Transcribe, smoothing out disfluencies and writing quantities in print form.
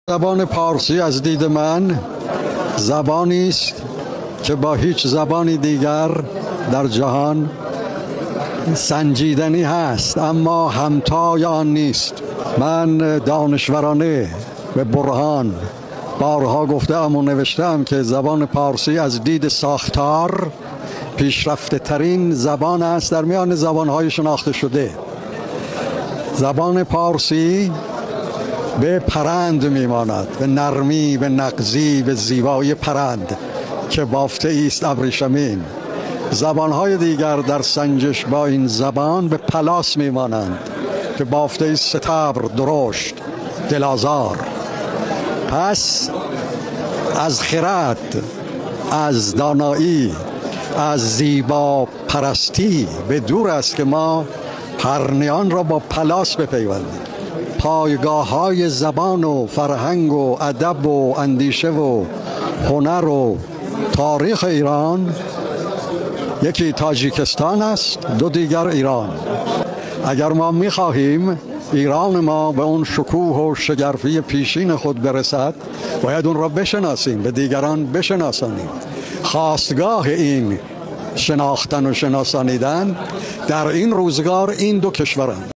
زبان پارسی از دید من زبانی است که با هیچ زبانی دیگر در جهان سنجیدنی هست، اما همتای آن نیست. من دانشورانه به برهان بارها گفتم و نوشتم که زبان پارسی از دید ساختار پیشرفته ترین زبان است در میان زبانهای شناخته شده. زبان پارسی به پرند میماند، به نرمی، به نغزی، به زیبایی پرند که بافته است ابریشمین. زبانهای دیگر در سنجش با این زبان به پلاس میمانند که بافته است ستبر، درشت، دلازار. پس از خرد، از دانایی، از زیبا پرستی به دور است که ما پرنیان را با پلاس بپیوندیم. پایگاه های زبان و فرهنگ و ادب و اندیشه و هنر و تاریخ ایران یکی تاجیکستان است، دو دیگر ایران. اگر ما می‌خواهیم ایران ما به اون شکوه و شگرفی پیشین خود برسد، باید اون را بشناسیم، به دیگران بشناسانیم. خاستگاه این شناختن و شناسانیدن در این روزگار این دو کشورند.